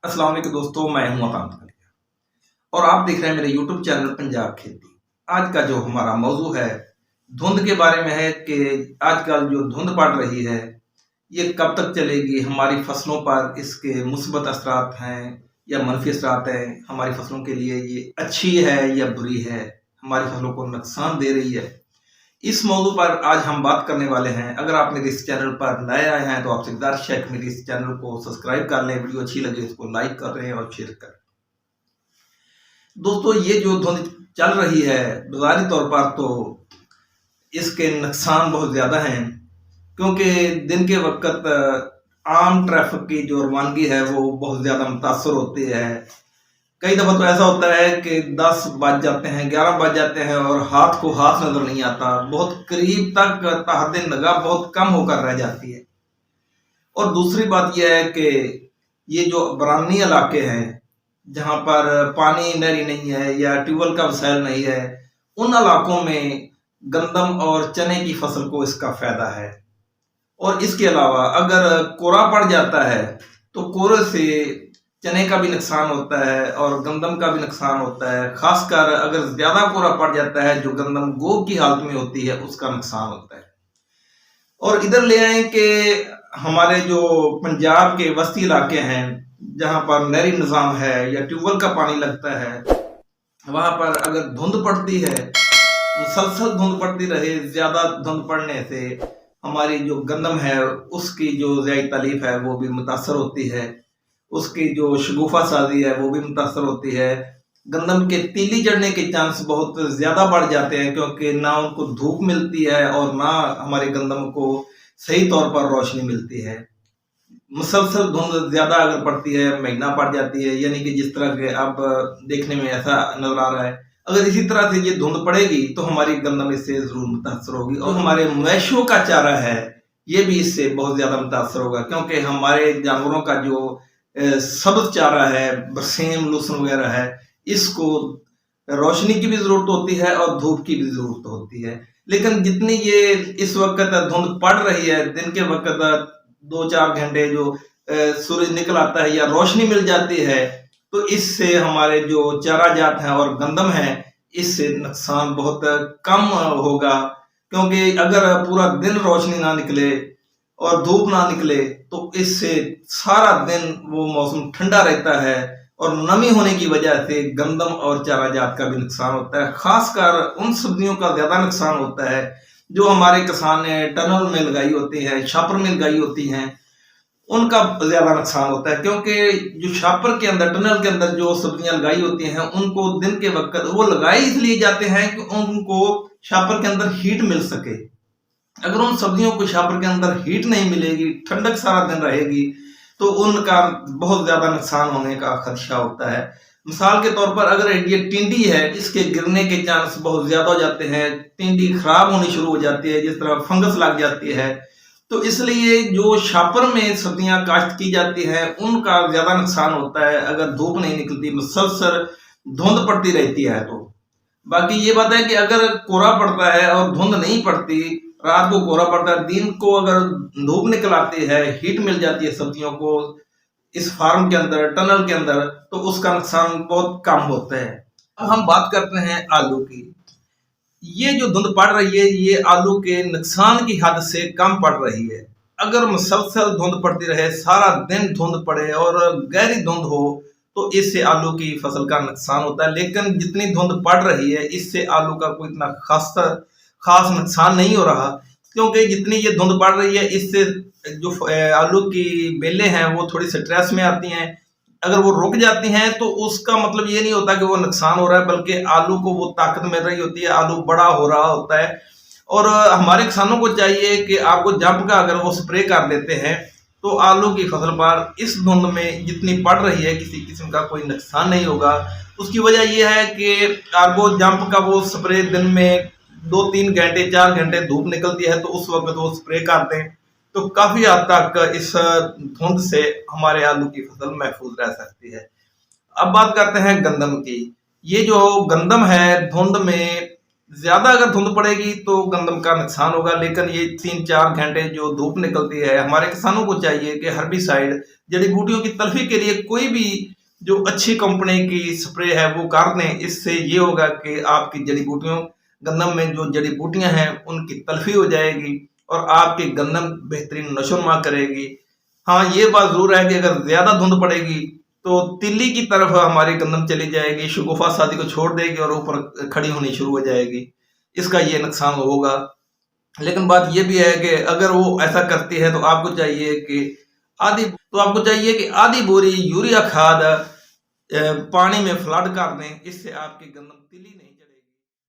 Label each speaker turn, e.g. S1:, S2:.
S1: अस्सलाम वालेकुम दोस्तों, मैं हूं आकांत कालिया और आप देख रहे हैं मेरे यूट्यूब चैनल पंजाब खेती। आज का जो हमारा मौजू है धुंध के बारे में है कि आजकल जो धुंध पड़ रही है ये कब तक चलेगी, हमारी फसलों पर इसके मुस्बत असरात हैं या मनफी असरात हैं, हमारी फसलों के लिए ये अच्छी है या बुरी है, हमारी फसलों को नुकसान दे रही है। इस मौजू पर आज हम बात करने वाले हैं। अगर आप मेरे इस चैनल पर नए आए हैं तो आपसे गुजारिश है कि मेरे इस चैनल को सब्सक्राइब कर लें, वीडियो अच्छी लगे इसको लाइक कर रहे हैं और शेयर करें। दोस्तों, ये जो धुंध चल रही है बाजारी तौर पर तो इसके नुकसान बहुत ज़्यादा हैं, क्योंकि दिन के वक्त आम ट्रैफिक की जो रवानगी है वो बहुत ज़्यादा मुतासर होती है। कई दफ़ा तो ऐसा होता है कि 10 बज जाते हैं, 11 बज जाते हैं और हाथ को हाथ नज़र नहीं आता, बहुत करीब तक तहद नगाह बहुत कम होकर रह जाती है। और दूसरी बात यह है कि ये जो बरानी इलाके हैं जहाँ पर पानी नहरी नहीं है या ट्यूबवेल का वसाइल नहीं है, उन इलाकों में गंदम और चने की फसल को इसका फ़ायदा है। और इसके अलावा अगर कोहरा पड़ जाता है तो कोहरे से चने का भी नुकसान होता है और गंदम का भी नुकसान होता है। खासकर अगर ज़्यादा कोहरा पड़ जाता है, जो गंदम गोब की हालत में होती है, उसका नुकसान होता है। और इधर ले आए कि हमारे जो पंजाब के वस्ती इलाके हैं जहाँ पर नहरी निज़ाम है या ट्यूबवेल का पानी लगता है, वहाँ पर अगर धुंध पड़ती है, मुसलसल धुंध पड़ती रहे, ज़्यादा धुंध पड़ने से हमारी जो गंदम है उसकी जो ज़्यादा तालीफ है वो भी मुतासर होती है, उसकी जो शगुफा साजी है वो भी मुतासर होती है। गंदम के तीली जड़ने के चांस बहुत ज़्यादा बढ़ जाते हैं, क्योंकि ना उनको धूप मिलती है और ना हमारे गंदम को सही तौर पर रोशनी मिलती है। मुसलसल धुंध ज़्यादा अगर पड़ती है, महीना पड़ जाती है, यानी कि जिस तरह के अब देखने में ऐसा नज़र आ रहा है, अगर इसी तरह से ये धुंध पड़ेगी तो हमारी गंदम इससे ज़रूर मुतासर होगी और हमारे मवेशियों का चारा है ये भी इससे बहुत ज़्यादा मुतासर होगा, क्योंकि हमारे जानवरों का जो सब्ज चारा है, बरसीम लहसुन वगैरह है, इसको रोशनी की भी ज़रूरत होती है और धूप की भी ज़रूरत होती है। लेकिन जितनी ये इस वक्त धुंध पड़ रही है, दिन के वक्त 2-4 घंटे जो सूरज निकल आता है या रोशनी मिल जाती है, तो इससे हमारे जो चारा जात हैं और गंदम है इससे नुकसान बहुत कम होगा। क्योंकि अगर पूरा दिन रोशनी ना निकले और धूप ना निकले तो इससे सारा दिन वो मौसम ठंडा रहता है और नमी होने की वजह से गंदम और चारा जात का भी नुकसान होता है। खासकर उन सब्जियों का ज़्यादा नुकसान होता है जो हमारे किसान ने टनल में लगाई होती है, छापर में लगाई होती हैं, उनका ज़्यादा नुकसान होता है। क्योंकि जो छापर के अंदर, टनल के अंदर जो सब्जियां लगाई होती हैं उनको दिन के वक्त वो लगाई इसलिए जाते हैं कि उनको छापर के अंदर हीट मिल सके। अगर उन सब्जियों को छापर के अंदर हीट नहीं मिलेगी, ठंडक सारा दिन रहेगी, तो उनका बहुत ज़्यादा नुकसान होने का खदशा होता है। मिसाल के तौर पर अगर ये टिंडी है, इसके गिरने के चांस बहुत ज़्यादा हो जाते हैं, टिंडी खराब होनी शुरू हो जाती है, जिस तरह फंगस लग जाती है। तो इसलिए जो छापर में सब्जियां काश्त की जाती हैं उनका ज़्यादा नुकसान होता है अगर धूप नहीं निकलती, मुसलसल धुंध पड़ती रहती है तो। बाकी ये बात है कि अगर कोहरा पड़ता है और धुंध नहीं पड़ती, रात को कोहरा पड़ता है, दिन को अगर धूप निकल आती है, हीट मिल जाती है सब्जियों को इस फार्म के अंदर, टनल के अंदर, तो उसका नुकसान बहुत कम होता है। अब हम बात करते हैं आलू की। ये जो धुंध पड़ रही है ये आलू के नुकसान की हद से कम पड़ रही है। अगर मुसलसल धुंध पड़ती रहे, सारा दिन धुंध पड़े और गहरी धुंध हो, तो इससे आलू की फसल का नुकसान होता है। लेकिन जितनी धुंध पड़ रही है इससे आलू का कोई इतना खास नुकसान नहीं हो रहा, क्योंकि जितनी ये धुंध पड़ रही है इससे जो आलू की बेलें हैं वो थोड़ी स्ट्रेस में आती हैं। अगर वो रुक जाती हैं तो उसका मतलब ये नहीं होता कि वो नुकसान हो रहा है, बल्कि आलू को वो ताकत मिल रही होती है, आलू बड़ा हो रहा होता है। और हमारे किसानों को चाहिए कि आपको जंप का अगर वो स्प्रे कर देते हैं तो आलू की फसल पर इस धुंध में जितनी पड़ रही है किसी किस्म का कोई नुकसान नहीं होगा। उसकी वजह यह है कि आपको जंप का वो स्प्रे दिन में 2-3 घंटे, 4 घंटे धूप निकलती है तो उस वक्त वो स्प्रे करते हैं, तो काफ़ी हद तक इस धुंध से हमारे आलू की फसल महफूज रह सकती है। अब बात करते हैं गंदम की। ये जो गंदम है धुंध में ज़्यादा अगर धुंध पड़ेगी तो गंदम का नुकसान होगा, लेकिन ये 3-4 घंटे जो धूप निकलती है, हमारे किसानों को चाहिए कि हर्बिसाइड जड़ी बूटियों की तलफी के लिए कोई भी जो अच्छी कंपनी की स्प्रे है वो कर दें। इससे ये होगा कि आपकी जड़ी बूटियों, गंदम में जो जड़ी बूटियां हैं उनकी तलफी हो जाएगी और आपकी गंदम बेहतरीन नशोनुमा करेगी। हाँ, ये बात जरूर है कि अगर ज्यादा धुंध पड़ेगी तो तिल्ली की तरफ हमारी गंदम चली जाएगी, शगुफा शादी को छोड़ देगी और ऊपर खड़ी होनी शुरू हो जाएगी। इसका ये नुकसान होगा। लेकिन बात ये भी है कि अगर वो ऐसा करती है तो आपको चाहिए कि आधी बोरी यूरिया खाद पानी में फ्लड कर दें। इससे आपकी गंदम तिल्ली नहीं